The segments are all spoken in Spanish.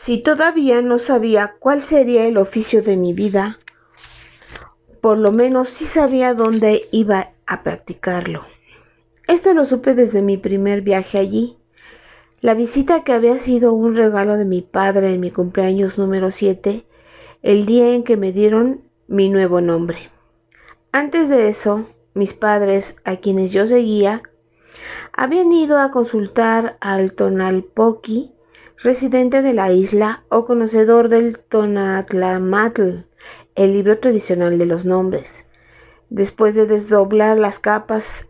Si todavía no sabía cuál sería el oficio de mi vida, por lo menos sí sabía dónde iba a practicarlo. Esto lo supe desde mi primer viaje allí. La visita que había sido un regalo de mi padre en mi cumpleaños número 7, el día en que me dieron mi nuevo nombre. Antes de eso, mis padres, a quienes yo seguía, habían ido a consultar al Tonalpoqui, residente de la isla o conocedor del Tonatlamatl, el libro tradicional de los nombres. Después de desdoblar las capas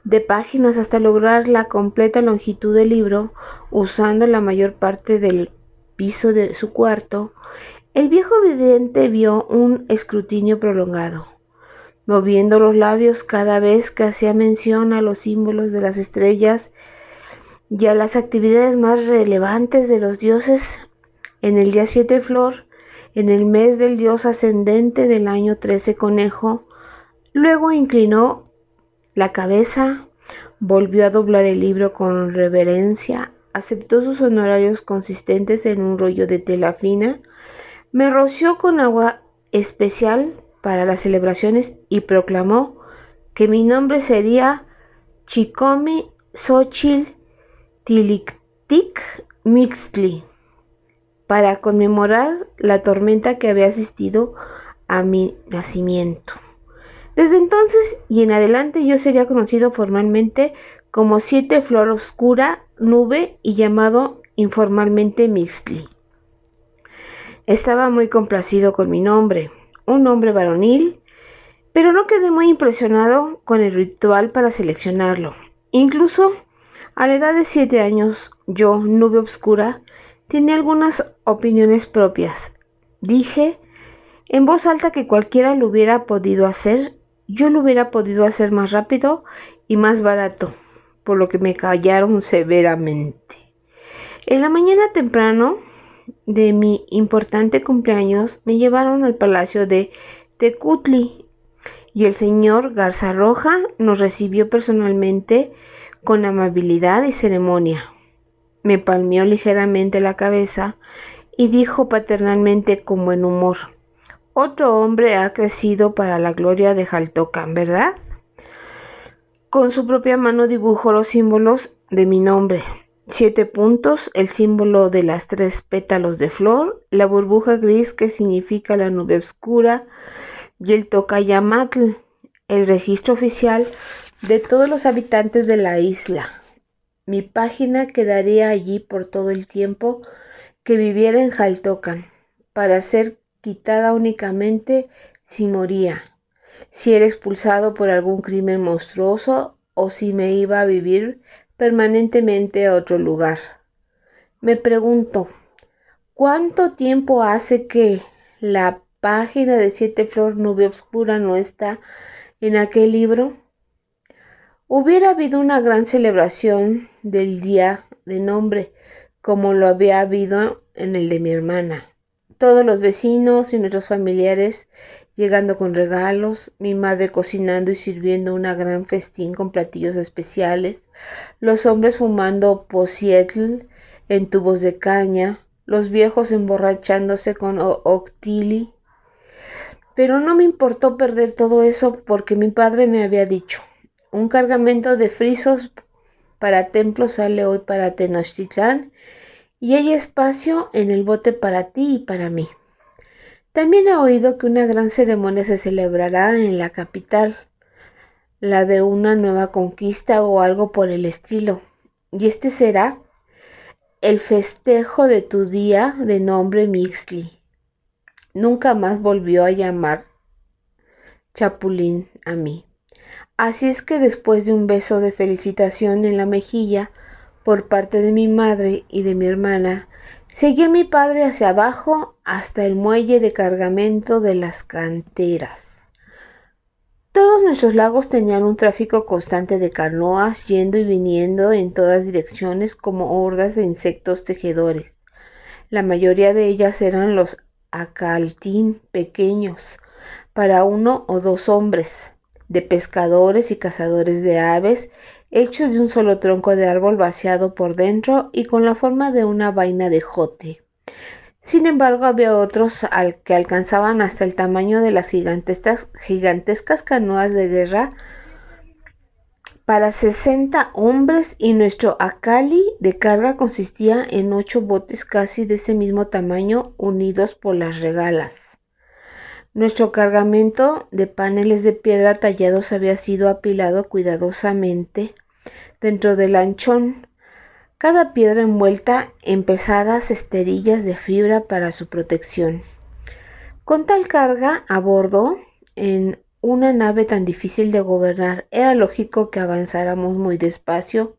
de páginas hasta lograr la completa longitud del libro, usando la mayor parte del piso de su cuarto, el viejo vidente vio un escrutinio prolongado, moviendo los labios cada vez que hacía mención a los símbolos de las estrellas y a las actividades más relevantes de los dioses. En el día 7 Flor, en el mes del dios ascendente del año 13 Conejo, luego inclinó la cabeza, volvió a doblar el libro con reverencia, aceptó sus honorarios consistentes en un rollo de tela fina, me roció con agua especial para las celebraciones y proclamó que mi nombre sería Chicomi Xochitl Tilictic Mixtli, para conmemorar la tormenta que había asistido a mi nacimiento. Desde entonces y en adelante yo sería conocido formalmente como 7 Flor Oscura Nube y llamado informalmente Mixtli. Estaba muy complacido con mi nombre, un nombre varonil, pero no quedé muy impresionado con el ritual para seleccionarlo. Incluso a la edad de 7 años, yo, Nube Oscura, tenía algunas opiniones propias. Dije en voz alta que cualquiera lo hubiera podido hacer. Yo lo hubiera podido hacer más rápido y más barato, por lo que me callaron severamente. En la mañana temprano de mi importante cumpleaños me llevaron al palacio de Tecutli y el señor Garza Roja nos recibió personalmente con amabilidad y ceremonia. Me palmeó ligeramente la cabeza y dijo paternalmente con buen humor: otro hombre ha crecido para la gloria de Xaltocan, ¿verdad? Con su propia mano dibujó los símbolos de mi nombre: 7 puntos, el símbolo de las 3 pétalos de flor, la burbuja gris que significa la nube oscura y el Tocayamatl, el registro oficial de todos los habitantes de la isla. Mi página quedaría allí por todo el tiempo que viviera en Xaltocan, para ser quitada únicamente si moría, si era expulsado por algún crimen monstruoso o si me iba a vivir permanentemente a otro lugar. Me pregunto, ¿cuánto tiempo hace que la página de 7 Flor Nube Oscura no está en aquel libro? Hubiera habido una gran celebración del día de nombre, como lo había habido en el de mi hermana. Todos los vecinos y nuestros familiares llegando con regalos, mi madre cocinando y sirviendo una gran festín con platillos especiales, los hombres fumando pocietl en tubos de caña, los viejos emborrachándose con octili. Pero no me importó perder todo eso porque mi padre me había dicho: un cargamento de frisos para templo sale hoy para Tenochtitlán y hay espacio en el bote para ti y para mí. También he oído que una gran ceremonia se celebrará en la capital, la de una nueva conquista o algo por el estilo, y este será el festejo de tu día de nombre Mixtli. Nunca más volvió a llamar Chapulín a mí. Así es que después de un beso de felicitación en la mejilla por parte de mi madre y de mi hermana, seguí a mi padre hacia abajo hasta el muelle de cargamento de las canteras. Todos nuestros lagos tenían un tráfico constante de canoas yendo y viniendo en todas direcciones como hordas de insectos tejedores. La mayoría de ellas eran los acaltín pequeños, para 1 o 2 hombres, de pescadores y cazadores de aves, hechos de un solo tronco de árbol vaciado por dentro y con la forma de una vaina de jote. Sin embargo, había otros al que alcanzaban hasta el tamaño de las gigantescas canoas de guerra para 60 hombres, y nuestro acali de carga consistía en 8 botes casi de ese mismo tamaño unidos por las regalas. Nuestro cargamento de paneles de piedra tallados había sido apilado cuidadosamente dentro del lanchón, cada piedra envuelta en pesadas esterillas de fibra para su protección. Con tal carga a bordo, en una nave tan difícil de gobernar, era lógico que avanzáramos muy despacio,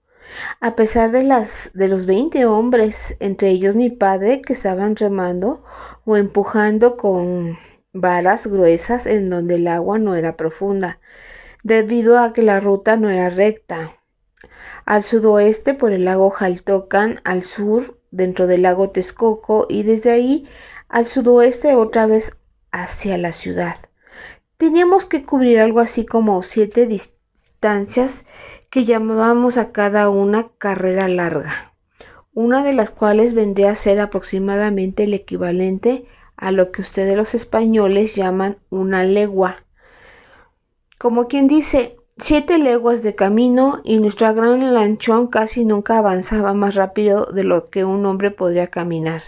a pesar de los 20 hombres, entre ellos mi padre, que estaban remando o empujando con varas gruesas en donde el agua no era profunda, debido a que la ruta no era recta. Al sudoeste por el lago Jaltocan, al sur dentro del lago Texcoco, y desde ahí al sudoeste otra vez hacia la ciudad. Teníamos que cubrir algo así como 7 distancias que llamábamos a cada una carrera larga, una de las cuales vendría a ser aproximadamente el equivalente a lo que ustedes los españoles llaman una legua. Como quien dice, 7 leguas de camino, y nuestro gran lanchón casi nunca avanzaba más rápido de lo que un hombre podría caminar.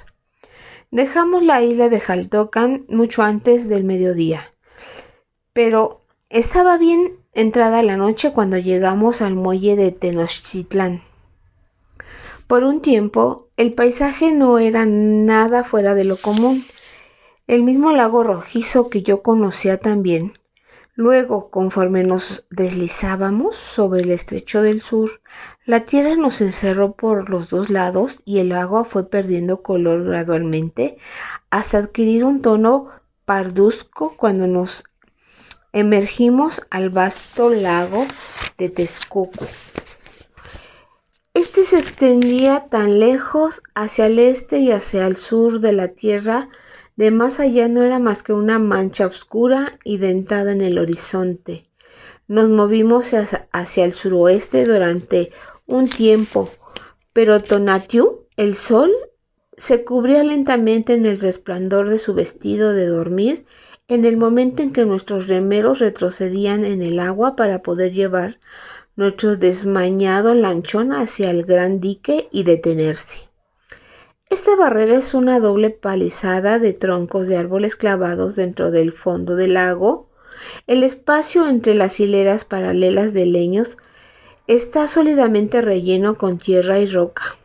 Dejamos la isla de Jaltocan mucho antes del mediodía, pero estaba bien entrada la noche cuando llegamos al muelle de Tenochtitlán. Por un tiempo, el paisaje no era nada fuera de lo común. El mismo lago rojizo que yo conocía también. Luego, conforme nos deslizábamos sobre el estrecho del sur, la tierra nos encerró por los dos lados y el agua fue perdiendo color gradualmente hasta adquirir un tono parduzco cuando nos emergimos al vasto lago de Texcoco. Este se extendía tan lejos hacia el este y hacia el sur de la tierra, de más allá no era más que una mancha oscura y dentada en el horizonte. Nos movimos hacia el suroeste durante un tiempo, pero Tonatiuh, el sol, se cubría lentamente en el resplandor de su vestido de dormir en el momento en que nuestros remeros retrocedían en el agua para poder llevar nuestro desmañado lanchón hacia el gran dique y detenerse. Esta barrera es una doble palizada de troncos de árboles clavados dentro del fondo del lago. El espacio entre las hileras paralelas de leños está sólidamente relleno con tierra y roca.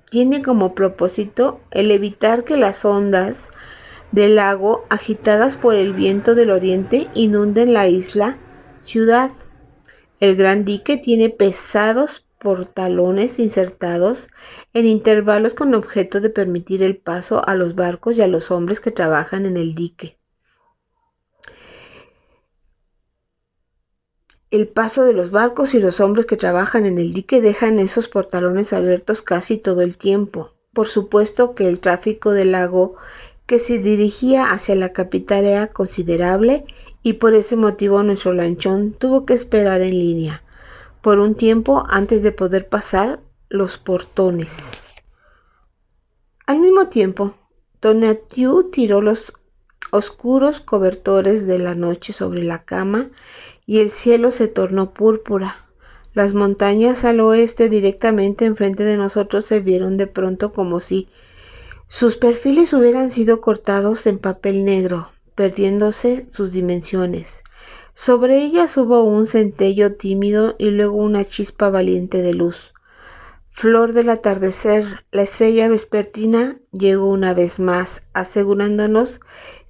Tiene como propósito el evitar que las ondas del lago, agitadas por el viento del oriente, inunden la isla ciudad. El gran dique tiene pesados portalones insertados en intervalos con objeto de permitir el paso a los barcos y a los hombres que trabajan en el dique. El paso de los barcos y los hombres que trabajan en el dique dejan esos portalones abiertos casi todo el tiempo. Por supuesto que el tráfico del lago que se dirigía hacia la capital era considerable, y por ese motivo nuestro lanchón tuvo que esperar en línea por un tiempo antes de poder pasar los portones. Al mismo tiempo, Tonatiuh tiró los oscuros cobertores de la noche sobre la cama y el cielo se tornó púrpura. Las montañas al oeste, directamente enfrente de nosotros, se vieron de pronto como si sus perfiles hubieran sido cortados en papel negro, perdiéndose sus dimensiones. Sobre ellas hubo un centello tímido y luego una chispa valiente de luz. Flor del atardecer, la estrella vespertina llegó una vez más, asegurándonos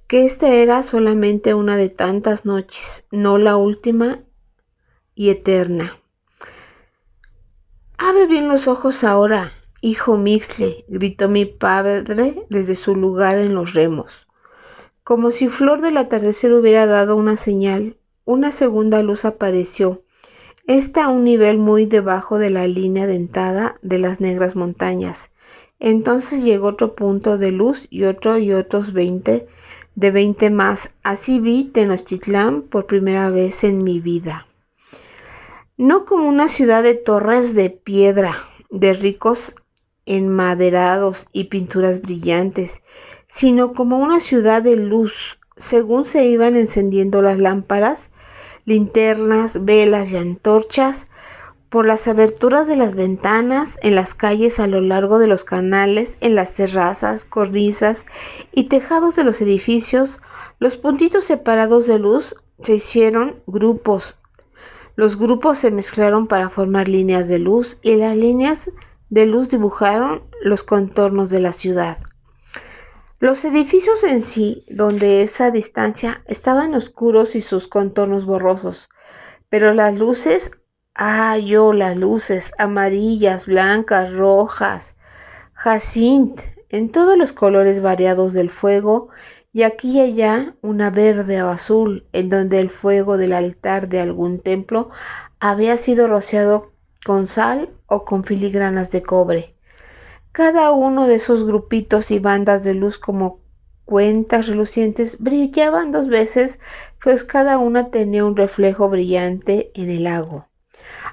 que esta era solamente una de tantas noches, no la última y eterna. «Abre bien los ojos ahora, hijo Mixle», gritó mi padre desde su lugar en los remos. Como si Flor del atardecer hubiera dado una señal, una segunda luz apareció, esta a un nivel muy debajo de la línea dentada de las negras montañas. Entonces llegó otro punto de luz y otros 20 más. Así vi Tenochtitlán por primera vez en mi vida. No como una ciudad de torres de piedra, de ricos enmaderados y pinturas brillantes, sino como una ciudad de luz, según se iban encendiendo las lámparas, linternas, velas y antorchas por las aberturas de las ventanas, en las calles a lo largo de los canales, en las terrazas, cornisas y tejados de los edificios. Los puntitos separados de luz se hicieron grupos. Los grupos se mezclaron para formar líneas de luz y las líneas de luz dibujaron los contornos de la ciudad. Los edificios en sí, donde esa distancia, estaban oscuros y sus contornos borrosos, pero las luces, las luces amarillas, blancas, rojas, jacint, en todos los colores variados del fuego, y aquí y allá una verde o azul, en donde el fuego del altar de algún templo había sido rociado con sal o con filigranas de cobre. Cada uno de esos grupitos y bandas de luz como cuentas relucientes brillaban 2 veces, pues cada una tenía un reflejo brillante en el lago.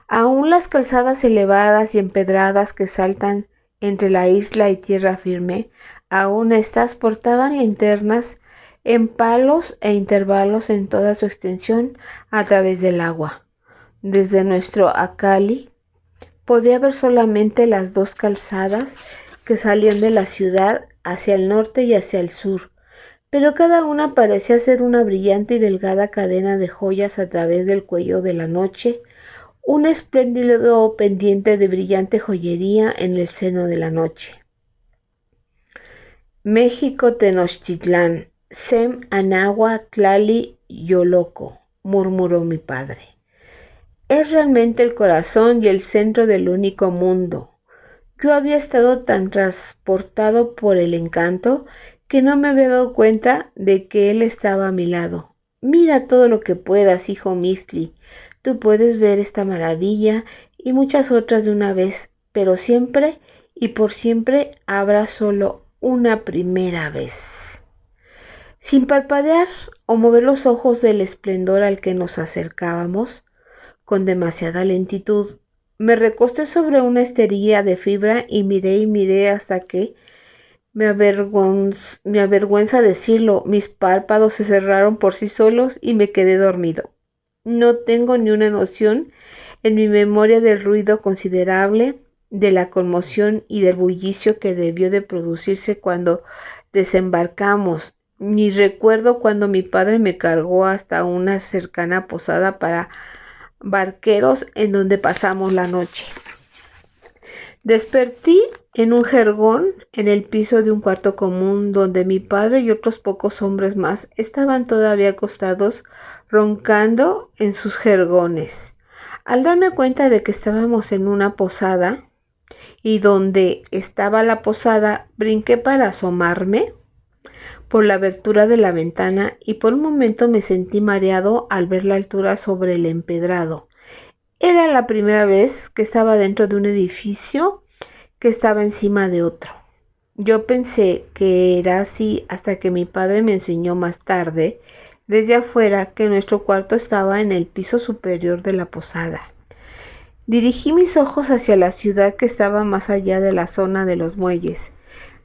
Aún las calzadas elevadas y empedradas que saltan entre la isla y tierra firme, aún estas portaban linternas en palos e intervalos en toda su extensión a través del agua. Desde nuestro Acali podía ver solamente las 2 calzadas que salían de la ciudad hacia el norte y hacia el sur, pero cada una parecía ser una brillante y delgada cadena de joyas a través del cuello de la noche, un espléndido pendiente de brillante joyería en el seno de la noche. México Tenochtitlán, Sem Anagua Tlali Yoloco, murmuró mi padre. Es realmente el corazón y el centro del único mundo. Yo había estado tan transportado por el encanto que no me había dado cuenta de que él estaba a mi lado. Mira todo lo que puedas, hijo Mistli. Tú puedes ver esta maravilla y muchas otras de una vez, pero siempre y por siempre habrá solo una primera vez. Sin parpadear o mover los ojos del esplendor al que nos acercábamos, con demasiada lentitud, me recosté sobre una esterilla de fibra y miré hasta que, me avergüenza decirlo, mis párpados se cerraron por sí solos y me quedé dormido. No tengo ni una noción en mi memoria del ruido considerable, de la conmoción y del bullicio que debió de producirse cuando desembarcamos, ni recuerdo cuando mi padre me cargó hasta una cercana posada para barqueros en donde pasamos la noche. Desperté en un jergón en el piso de un cuarto común donde mi padre y otros pocos hombres más estaban todavía acostados roncando en sus jergones. Al darme cuenta de que estábamos en una posada y donde estaba la posada, brinqué para asomarme por la abertura de la ventana y por un momento me sentí mareado al ver la altura sobre el empedrado. Era la primera vez que estaba dentro de un edificio que estaba encima de otro. Yo pensé que era así hasta que mi padre me enseñó más tarde, desde afuera, que nuestro cuarto estaba en el piso superior de la posada. Dirigí mis ojos hacia la ciudad que estaba más allá de la zona de los muelles.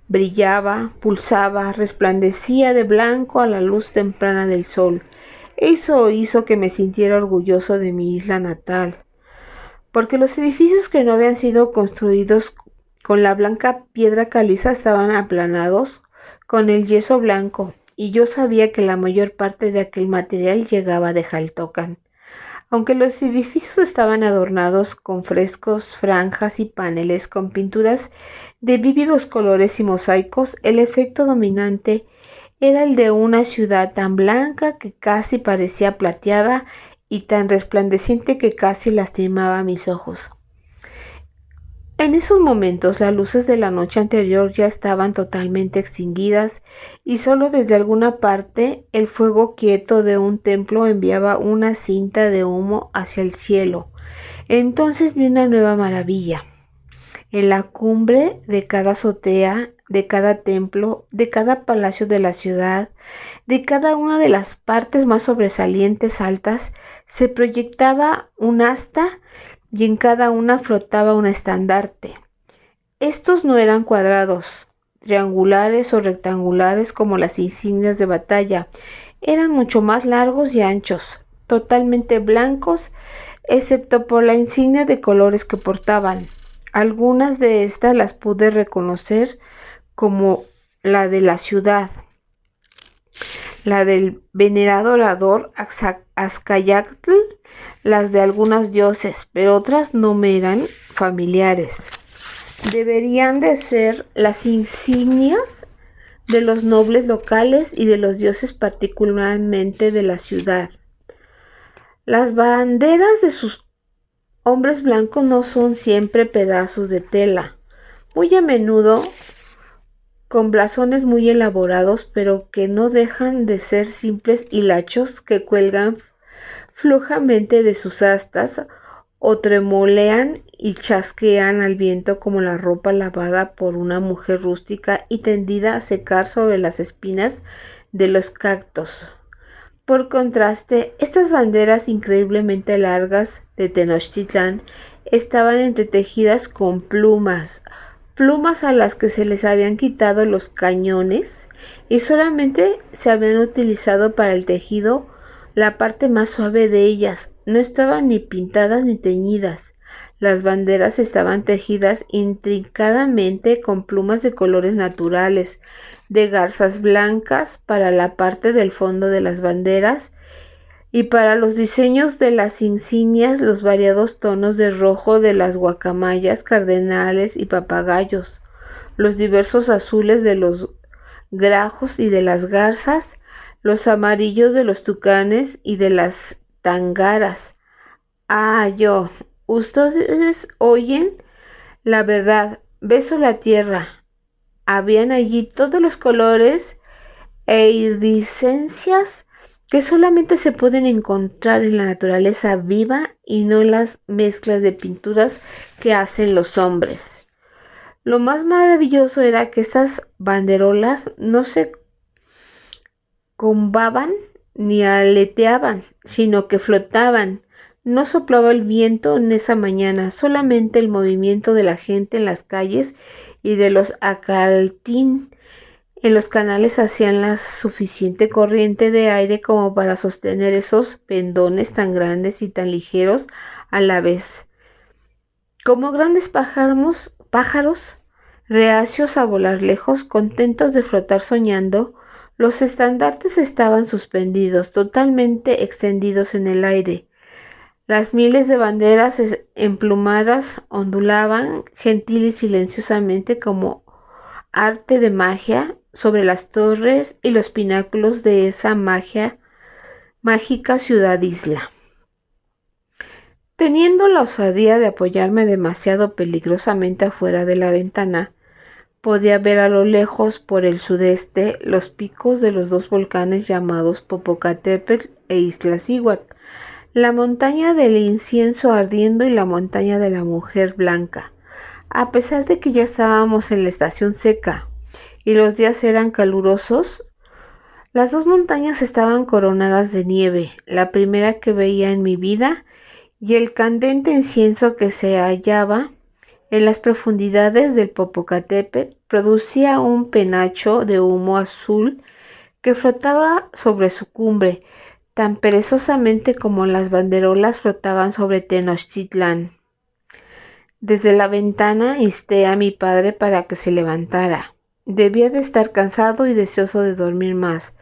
Brillaba, pulsaba, resplandecía de blanco a la luz temprana del sol. Eso hizo que me sintiera orgulloso de mi isla natal, porque los edificios que no habían sido construidos con la blanca piedra caliza estaban aplanados con el yeso blanco, y yo sabía que la mayor parte de aquel material llegaba de Jaltocan. Aunque los edificios estaban adornados con frescos, franjas y paneles con pinturas de vívidos colores y mosaicos, el efecto dominante era el de una ciudad tan blanca que casi parecía plateada y tan resplandeciente que casi lastimaba mis ojos. En esos momentos las luces de la noche anterior ya estaban totalmente extinguidas y solo desde alguna parte el fuego quieto de un templo enviaba una cinta de humo hacia el cielo. Entonces vi una nueva maravilla. En la cumbre de cada azotea, de cada templo, de cada palacio de la ciudad, de cada una de las partes más sobresalientes altas, se proyectaba un asta y en cada una flotaba un estandarte. Estos no eran cuadrados, triangulares o rectangulares como las insignias de batalla. Eran mucho más largos y anchos, totalmente blancos, excepto por la insignia de colores que portaban. Algunas de estas las pude reconocer como la de la ciudad, la del venerado orador Azcayatl, las de algunos dioses, pero otras no me eran familiares. Deberían de ser las insignias de los nobles locales y de los dioses, particularmente de la ciudad. Las banderas de sus hombres blancos no son siempre pedazos de tela, muy a menudo con blasones muy elaborados, pero que no dejan de ser simples hilachos que cuelgan flojamente de sus astas o tremolean y chasquean al viento como la ropa lavada por una mujer rústica y tendida a secar sobre las espinas de los cactos. Por contraste, estas banderas increíblemente largas de Tenochtitlán estaban entretejidas con plumas a las que se les habían quitado los cañones y solamente se habían utilizado para el tejido la parte más suave de ellas. No estaban ni pintadas ni teñidas. Las banderas estaban tejidas intrincadamente con plumas de colores naturales, de garzas blancas para la parte del fondo de las banderas y para los diseños de las insignias los variados tonos de rojo de las guacamayas, cardenales y papagayos, los diversos azules de los grajos y de las garzas, los amarillos de los tucanes y de las tangaras. Ustedes oyen la verdad, beso la tierra. Habían allí todos los colores e iridiscencias que solamente se pueden encontrar en la naturaleza viva y no en las mezclas de pinturas que hacen los hombres. Lo más maravilloso era que estas banderolas no se combaban ni aleteaban, sino que flotaban. No soplaba el viento en esa mañana, solamente el movimiento de la gente en las calles y de los acaltín en los canales hacían la suficiente corriente de aire como para sostener esos pendones tan grandes y tan ligeros a la vez, como grandes pájaros reacios a volar lejos, contentos de flotar soñando. Los estandartes estaban suspendidos, totalmente extendidos en el aire. Las miles de banderas emplumadas ondulaban gentil y silenciosamente como arte de magia sobre las torres y los pináculos de esa mágica ciudad-isla. Teniendo la osadía de apoyarme demasiado peligrosamente afuera de la ventana, podía ver a lo lejos, por el sudeste, los picos de los dos volcanes llamados Popocatépetl e Iztaccíhuatl, la montaña del incienso ardiendo y la montaña de la mujer blanca. A pesar de que ya estábamos en la estación seca y los días eran calurosos, las dos montañas estaban coronadas de nieve, la primera que veía en mi vida, y el candente incienso que se hallaba en las profundidades del Popocatépetl producía un penacho de humo azul que flotaba sobre su cumbre, tan perezosamente como las banderolas flotaban sobre Tenochtitlán. Desde la ventana insté a mi padre para que se levantara. Debía de estar cansado y deseoso de dormir más,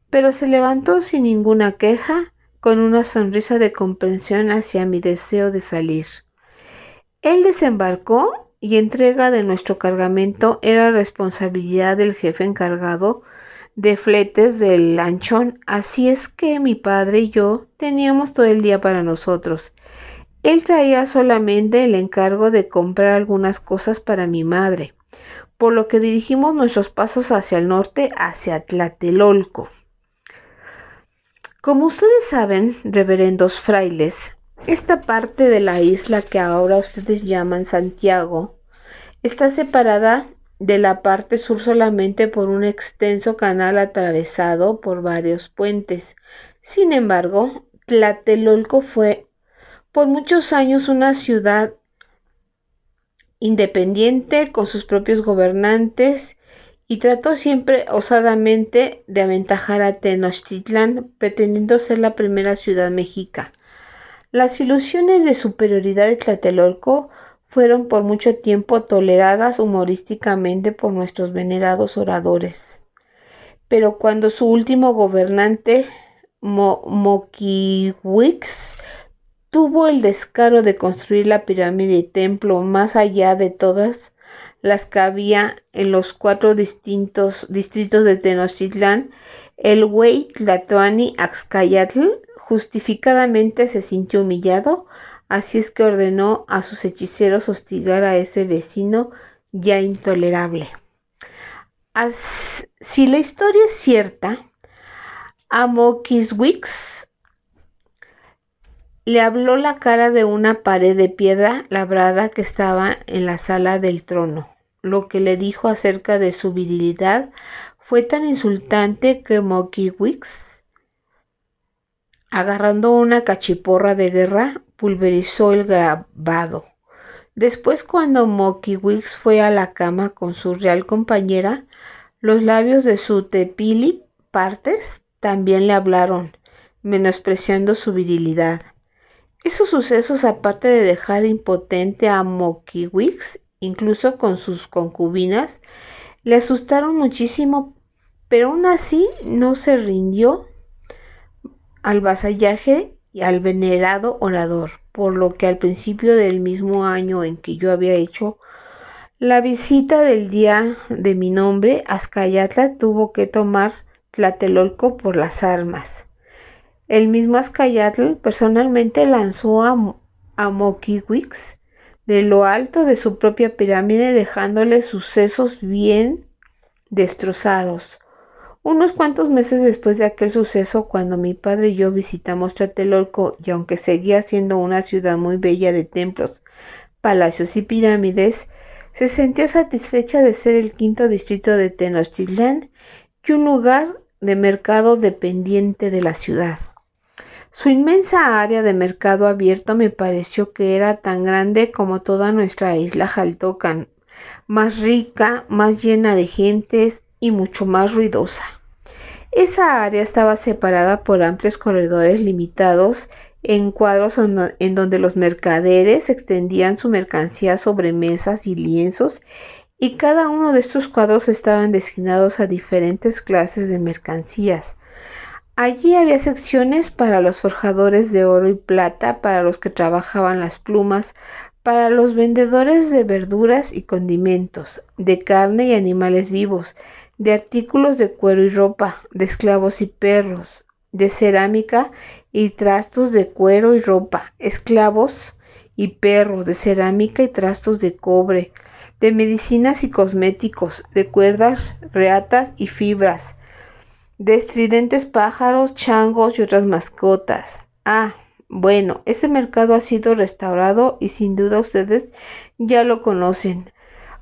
pero se levantó sin ninguna queja, con una sonrisa de comprensión hacia mi deseo de salir. Él desembarcó y entrega de nuestro cargamento era responsabilidad del jefe encargado de fletes del lanchón, así es que mi padre y yo teníamos todo el día para nosotros. Él traía solamente el encargo de comprar algunas cosas para mi madre, por lo que dirigimos nuestros pasos hacia el norte, hacia Tlatelolco. Como ustedes saben, reverendos frailes, esta parte de la isla que ahora ustedes llaman Santiago está separada de la parte sur solamente por un extenso canal atravesado por varios puentes. Sin embargo, Tlatelolco fue por muchos años una ciudad independiente con sus propios gobernantes y trató siempre osadamente de aventajar a Tenochtitlán, pretendiendo ser la primera ciudad mexica. Las ilusiones de superioridad de Tlatelolco fueron por mucho tiempo toleradas humorísticamente por nuestros venerados oradores. Pero cuando su último gobernante, Moquihuix, tuvo el descaro de construir la pirámide y templo más allá de todas las que había en los 4 distintos distritos de Tenochtitlán, el güey Tlatoani Axcayatl justificadamente se sintió humillado, así es que ordenó a sus hechiceros hostigar a ese vecino ya intolerable. Si la historia es cierta, a Moquiswix le habló la cara de una pared de piedra labrada que estaba en la sala del trono. Lo que le dijo acerca de su virilidad fue tan insultante que Moquiswix, agarrando una cachiporra de guerra, pulverizó el grabado. Después, cuando Moquihuix fue a la cama con su real compañera, los labios de su tepili partes también le hablaron, menospreciando su virilidad. Esos sucesos, aparte de dejar impotente a Moquihuix, incluso con sus concubinas, le asustaron muchísimo, pero aún así no se rindió al vasallaje y al venerado orador, por lo que al principio del mismo año en que yo había hecho la visita del día de mi nombre, Azcayatl tuvo que tomar Tlatelolco por las armas. El mismo Azcayatl personalmente lanzó a Moquihuix de lo alto de su propia pirámide, dejándole sus sesos bien destrozados. Unos cuantos meses después de aquel suceso, cuando mi padre y yo visitamos Tlatelolco, y aunque seguía siendo una ciudad muy bella de templos, palacios y pirámides, se sentía satisfecha de ser el 5.º distrito de Tenochtitlán y un lugar de mercado dependiente de la ciudad. Su inmensa área de mercado abierto me pareció que era tan grande como toda nuestra isla Jaltocan, más rica, más llena de gentes y mucho más ruidosa. Esa área estaba separada por amplios corredores limitados en cuadros en donde los mercaderes extendían su mercancía sobre mesas y lienzos, y cada uno de estos cuadros estaban destinados a diferentes clases de mercancías. Allí había secciones para los forjadores de oro y plata, para los que trabajaban las plumas, para los vendedores de verduras y condimentos, de carne y animales vivos, de artículos de cuero y ropa, de esclavos y perros, de cerámica y trastos de cuero y ropa, esclavos y perros, de cerámica y trastos de cobre, de medicinas y cosméticos, de cuerdas, reatas y fibras, de estridentes pájaros, changos y otras mascotas. Bueno, ese mercado ha sido restaurado y sin duda ustedes ya lo conocen.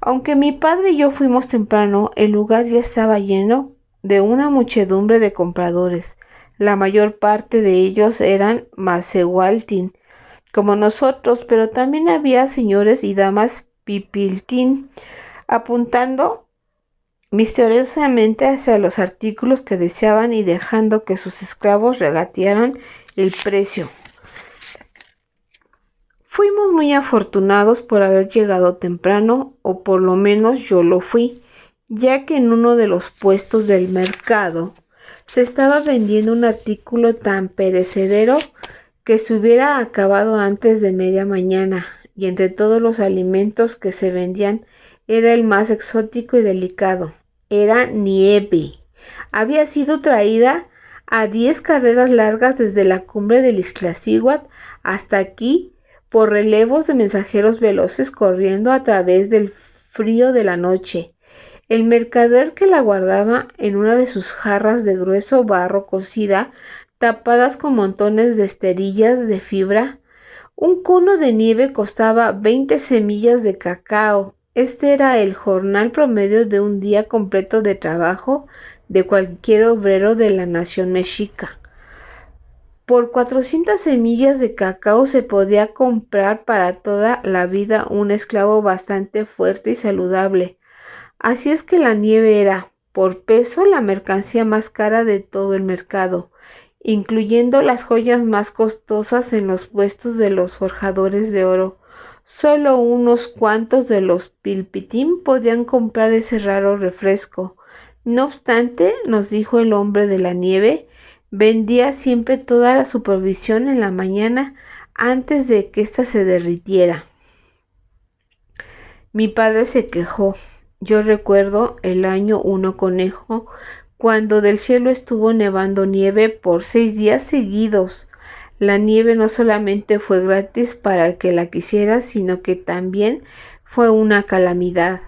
Aunque mi padre y yo fuimos temprano, el lugar ya estaba lleno de una muchedumbre de compradores. La mayor parte de ellos eran macehualtin, como nosotros, pero también había señores y damas pipiltín, apuntando misteriosamente hacia los artículos que deseaban y dejando que sus esclavos regatearan el precio. Fuimos muy afortunados por haber llegado temprano, o por lo menos yo lo fui, ya que en uno de los puestos del mercado se estaba vendiendo un artículo tan perecedero que se hubiera acabado antes de media mañana, y entre todos los alimentos que se vendían era el más exótico y delicado. Era nieve. Había sido traída a 10 carreras largas desde la cumbre del Iztaccíhuatl hasta aquí, por relevos de mensajeros veloces corriendo a través del frío de la noche. El mercader que la guardaba en una de sus jarras de grueso barro cocida, tapadas con montones de esterillas de fibra. Un cono de nieve costaba 20 semillas de cacao. Este era el jornal promedio de un día completo de trabajo de cualquier obrero de la nación mexica. Por 400 semillas de cacao se podía comprar para toda la vida un esclavo bastante fuerte y saludable. Así es que la nieve era, por peso, la mercancía más cara de todo el mercado, incluyendo las joyas más costosas en los puestos de los forjadores de oro. Solo unos cuantos de los pilpitín podían comprar ese raro refresco. No obstante, nos dijo el hombre de la nieve, vendía siempre toda la su provisión en la mañana antes de que ésta se derritiera. Mi padre se quejó. Yo recuerdo el año 1 conejo, cuando del cielo estuvo nevando nieve por 6 días seguidos. La nieve no solamente fue gratis para el que la quisiera, sino que también fue una calamidad.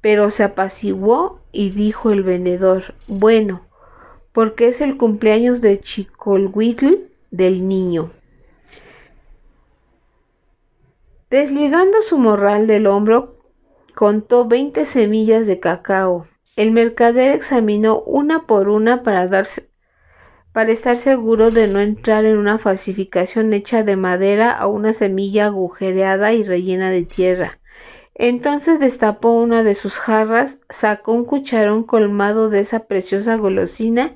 Pero se apaciguó y dijo el vendedor, bueno, porque es el cumpleaños de Chicolhuitl del niño. Desligando su morral del hombro, contó 20 semillas de cacao. El mercader examinó una por una para estar seguro de no entrar en una falsificación hecha de madera a una semilla agujereada y rellena de tierra. Entonces destapó una de sus jarras, sacó un cucharón colmado de esa preciosa golosina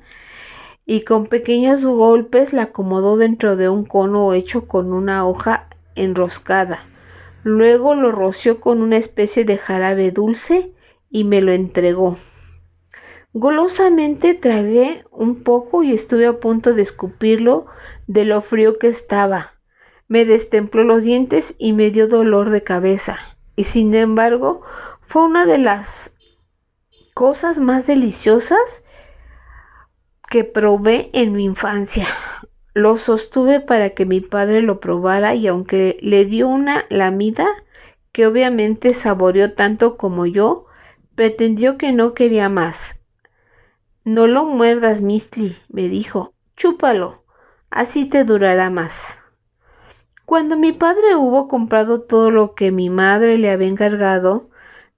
y con pequeños golpes la acomodó dentro de un cono hecho con una hoja enroscada. Luego lo roció con una especie de jarabe dulce y me lo entregó. Golosamente tragué un poco y estuve a punto de escupirlo de lo frío que estaba. Me destempló los dientes y me dio dolor de cabeza. Y sin embargo, fue una de las cosas más deliciosas que probé en mi infancia. Lo sostuve para que mi padre lo probara y aunque le dio una lamida, que obviamente saboreó tanto como yo, pretendió que no quería más. No lo muerdas, Misty, me dijo, chúpalo, así te durará más. Cuando mi padre hubo comprado todo lo que mi madre le había encargado,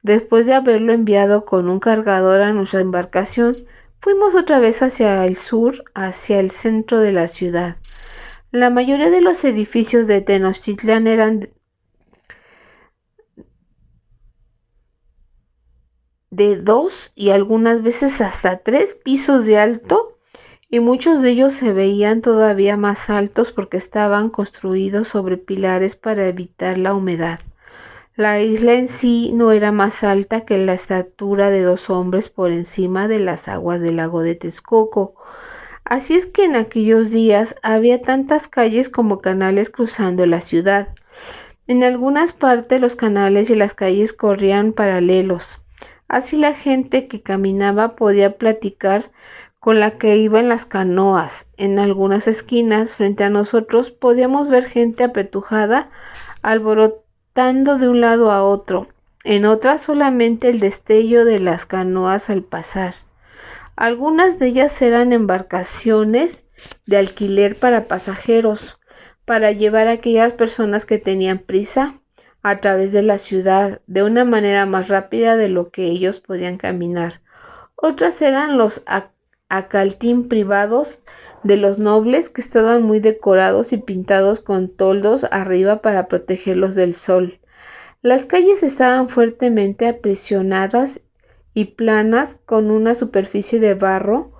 después de haberlo enviado con un cargador a nuestra embarcación, fuimos otra vez hacia el sur, hacia el centro de la ciudad. La mayoría de los edificios de Tenochtitlán eran de 2 y algunas veces hasta 3 pisos de alto, y muchos de ellos se veían todavía más altos porque estaban construidos sobre pilares para evitar la humedad. La isla en sí no era más alta que la estatura de 2 hombres por encima de las aguas del lago de Texcoco. Así es que en aquellos días había tantas calles como canales cruzando la ciudad. En algunas partes los canales y las calles corrían paralelos. Así la gente que caminaba podía platicar con la que iba en las canoas. En algunas esquinas frente a nosotros podíamos ver gente apretujada alborotando de un lado a otro. En otras solamente el destello de las canoas al pasar. Algunas de ellas eran embarcaciones de alquiler para pasajeros, para llevar a aquellas personas que tenían prisa a través de la ciudad de una manera más rápida de lo que ellos podían caminar. Otras eran los acaltín privados de los nobles que estaban muy decorados y pintados con toldos arriba para protegerlos del sol. Las calles estaban fuertemente aprisionadas y planas con una superficie de barro.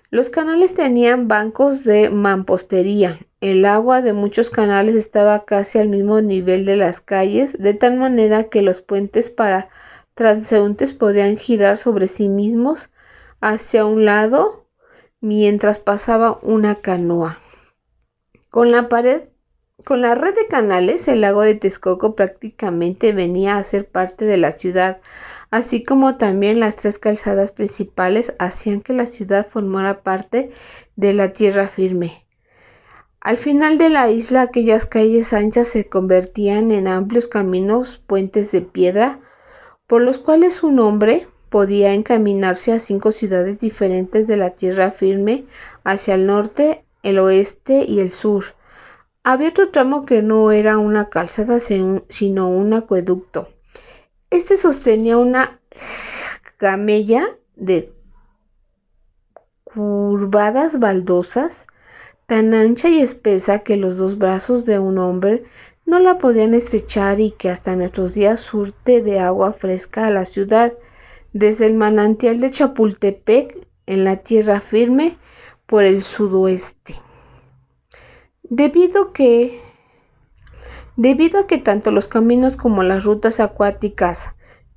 Los canales tenían bancos de mampostería. El agua de muchos canales estaba casi al mismo nivel de las calles, de tal manera que los puentes para transeúntes podían girar sobre sí mismos hacia un lado mientras pasaba una canoa. Con la red de canales, el lago de Texcoco prácticamente venía a ser parte de la ciudad, así como también las 3 calzadas principales hacían que la ciudad formara parte de la tierra firme. Al final de la isla, aquellas calles anchas se convertían en amplios caminos, puentes de piedra, por los cuales un hombre podía encaminarse a 5 ciudades diferentes de la tierra firme hacia el norte, el oeste y el sur. Había otro tramo que no era una calzada, sino un acueducto. Este sostenía una gamella de curvadas baldosas tan ancha y espesa que los 2 brazos de un hombre no la podían estrechar y que hasta nuestros días surte de agua fresca a la ciudad desde el manantial de Chapultepec en la tierra firme por el sudoeste. Debido a que tanto los caminos como las rutas acuáticas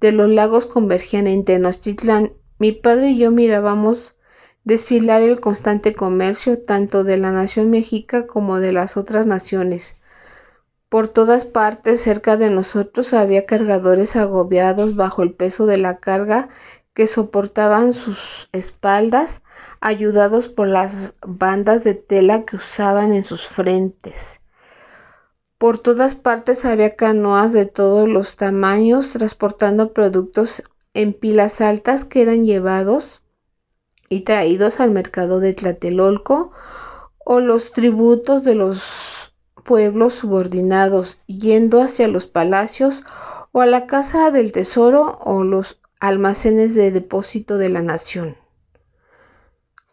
de los lagos convergían en Tenochtitlán, mi padre y yo mirábamos desfilar el constante comercio tanto de la nación mexica como de las otras naciones. Por todas partes cerca de nosotros había cargadores agobiados bajo el peso de la carga que soportaban sus espaldas, ayudados por las bandas de tela que usaban en sus frentes. Por todas partes había canoas de todos los tamaños transportando productos en pilas altas que eran llevados y traídos al mercado de Tlatelolco o los tributos de los pueblos subordinados, yendo hacia los palacios o a la casa del tesoro o los almacenes de depósito de la nación.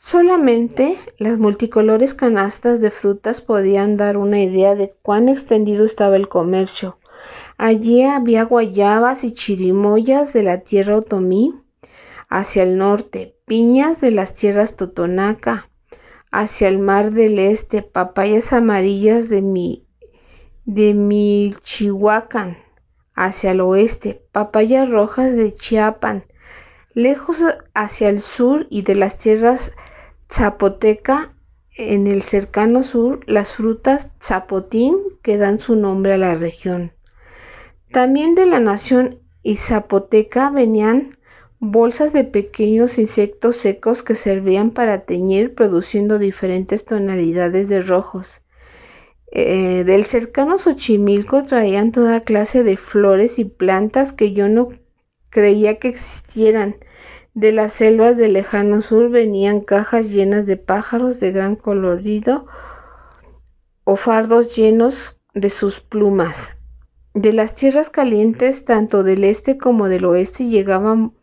Solamente las multicolores canastas de frutas podían dar una idea de cuán extendido estaba el comercio. Allí había guayabas y chirimoyas de la tierra otomí hacia el norte, piñas de las tierras totonaca hacia el mar del este, papayas amarillas de Michoacán hacia el oeste, papayas rojas de Chiapas, lejos hacia el sur y de las tierras zapoteca en el cercano sur, las frutas zapotín que dan su nombre a la región. También de la nación zapoteca venían bolsas de pequeños insectos secos que servían para teñir, produciendo diferentes tonalidades de rojos. Del cercano Xochimilco traían toda clase de flores y plantas que yo no creía que existieran. De las selvas del lejano sur venían cajas llenas de pájaros de gran colorido o fardos llenos de sus plumas. De las tierras calientes, tanto del este como del oeste, llegaban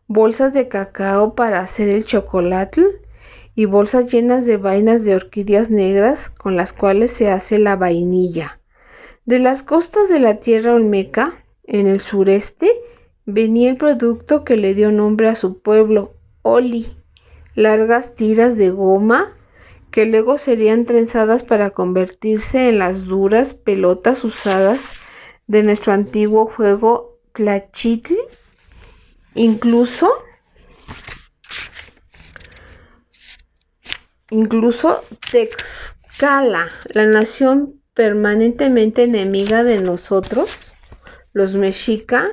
bolsas de cacao para hacer el chocolatl y bolsas llenas de vainas de orquídeas negras con las cuales se hace la vainilla. De las costas de la tierra olmeca, en el sureste, venía el producto que le dio nombre a su pueblo, oli, largas tiras de goma que luego serían trenzadas para convertirse en las duras pelotas usadas de nuestro antiguo juego tlachitl. Incluso Tlaxcala, la nación permanentemente enemiga de nosotros, los mexica,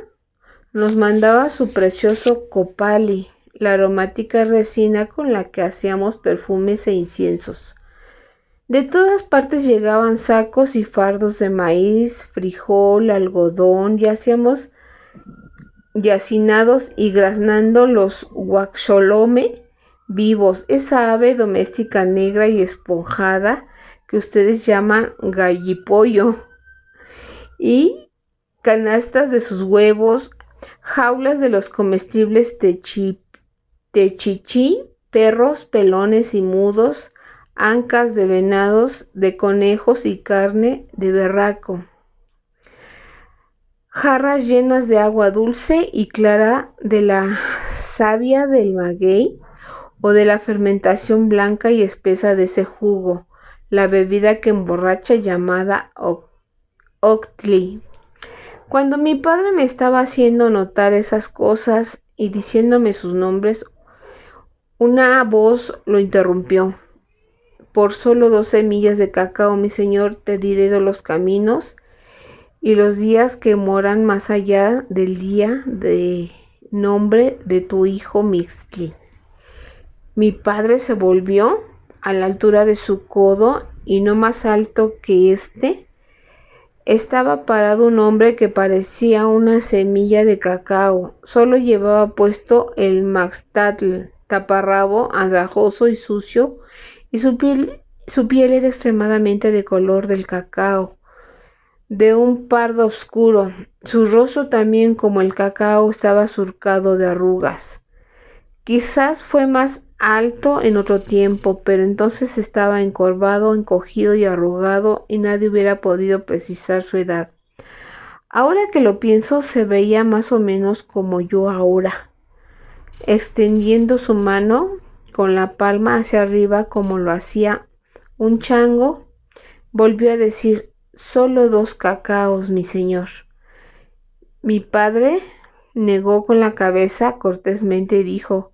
nos mandaba su precioso copali, la aromática resina con la que hacíamos perfumes e inciensos. De todas partes llegaban sacos y fardos de maíz, frijol, algodón, y hacíamos yacinados y graznando los guaxolome vivos, esa ave doméstica negra y esponjada que ustedes llaman gallipollo, y canastas de sus huevos, jaulas de los comestibles techichí, perros pelones y mudos, ancas de venados, de conejos y carne de berraco, jarras llenas de agua dulce y clara de la savia del maguey o de la fermentación blanca y espesa de ese jugo, la bebida que emborracha llamada octli. Cuando mi padre me estaba haciendo notar esas cosas y diciéndome sus nombres, una voz lo interrumpió. Por solo 2 semillas de cacao, mi señor, te diré de los caminos y los días que moran más allá del día de nombre de tu hijo Mixtli. Mi padre se volvió a la altura de su codo y no más alto que este. Estaba parado un hombre que parecía una semilla de cacao. Solo llevaba puesto el maxtatl, taparrabo, andrajoso y sucio, y su piel era extremadamente de color del cacao, de un pardo oscuro. Su rostro también, como el cacao, estaba surcado de arrugas. Quizás fue más alto en otro tiempo, pero entonces estaba encorvado, encogido y arrugado, y nadie hubiera podido precisar su edad. Ahora que lo pienso, se veía más o menos como yo ahora, extendiendo su mano con la palma hacia arriba como lo hacía un chango. Volvió a decir: solo 2 cacaos, mi señor. Mi padre negó con la cabeza cortésmente y dijo: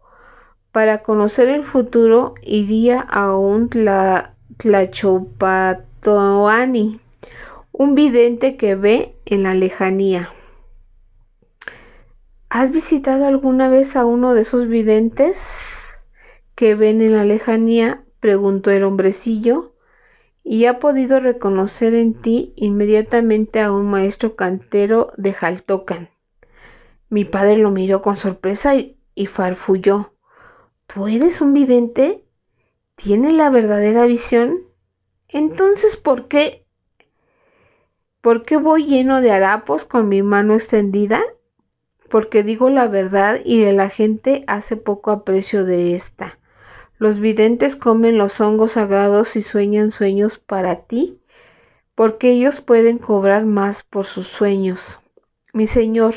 para conocer el futuro iría a un Tlachopatoani, un vidente que ve en la lejanía. ¿Has visitado alguna vez a uno de esos videntes que ven en la lejanía?, preguntó el hombrecillo, y ha podido reconocer en ti inmediatamente a un maestro cantero de Jaltocan. Mi padre lo miró con sorpresa y farfulló: ¿tú eres un vidente? ¿Tienes la verdadera visión? Entonces, ¿por qué voy lleno de harapos con mi mano extendida? Porque digo la verdad y la gente hace poco aprecio de esta. Los videntes comen los hongos sagrados y sueñan sueños para ti, porque ellos pueden cobrar más por sus sueños. Mi señor,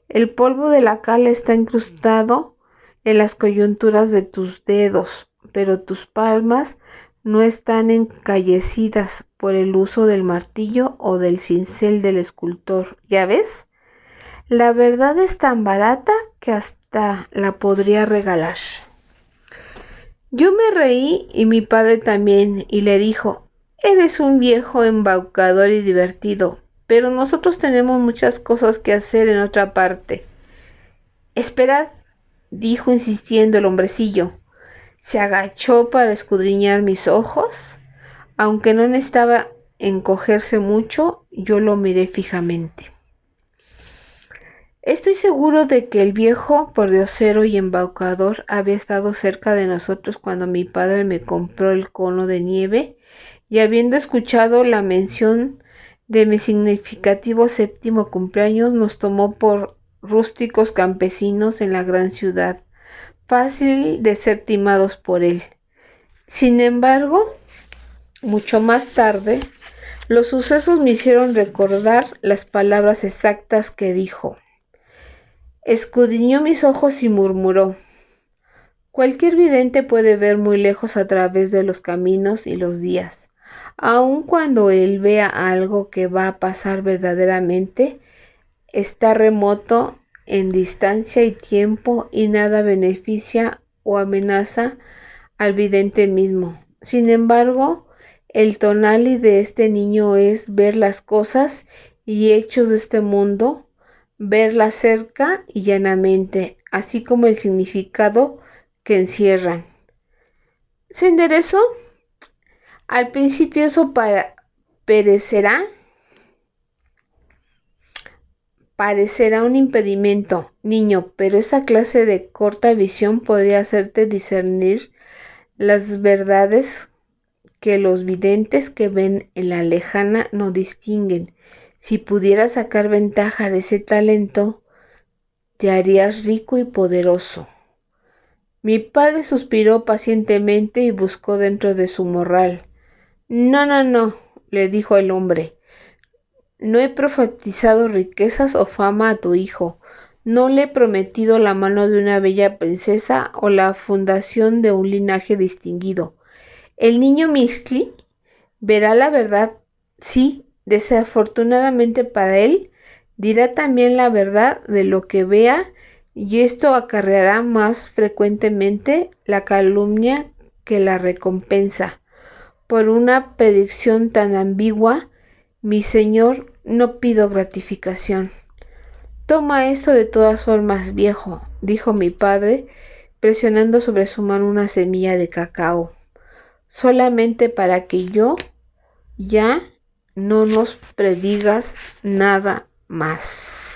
el polvo de la cal está incrustado en las coyunturas de tus dedos, pero tus palmas no están encallecidas por el uso del martillo o del cincel del escultor. ¿Ya ves? La verdad es tan barata que hasta la podría regalar. Yo me reí y mi padre también, y le dijo: eres un viejo embaucador y divertido, pero nosotros tenemos muchas cosas que hacer en otra parte. Esperad, dijo insistiendo el hombrecillo. Se agachó para escudriñar mis ojos. Aunque no necesitaba encogerse mucho, yo lo miré fijamente. Estoy seguro de que el viejo pordiosero y embaucador había estado cerca de nosotros cuando mi padre me compró el cono de nieve, y habiendo escuchado la mención de mi significativo 7º cumpleaños, nos tomó por rústicos campesinos en la gran ciudad, fácil de ser timados por él. Sin embargo, mucho más tarde, los sucesos me hicieron recordar las palabras exactas que dijo. Escudriñó mis ojos y murmuró: cualquier vidente puede ver muy lejos a través de los caminos y los días. Aun cuando él vea algo que va a pasar verdaderamente, está remoto en distancia y tiempo, y nada beneficia o amenaza al vidente mismo. Sin embargo, el tonali de este niño es ver las cosas y hechos de este mundo, verlas cerca y llanamente, así como el significado que encierran. Se enderezó. Al principio eso parecerá un impedimento, niño, pero esa clase de corta visión podría hacerte discernir las verdades que los videntes que ven en la lejana no distinguen. Si pudieras sacar ventaja de ese talento, te harías rico y poderoso. Mi padre suspiró pacientemente y buscó dentro de su morral. No, le dijo el hombre. No he profetizado riquezas o fama a tu hijo. No le he prometido la mano de una bella princesa o la fundación de un linaje distinguido. El niño Mixli verá la verdad, sí, desafortunadamente para él, dirá también la verdad de lo que vea, y esto acarreará más frecuentemente la calumnia que la recompensa. Por una predicción tan ambigua, mi señor, no pido gratificación. Toma esto de todas formas, viejo, dijo mi padre, presionando sobre su mano una semilla de cacao, solamente para que ya no nos predigas nada más.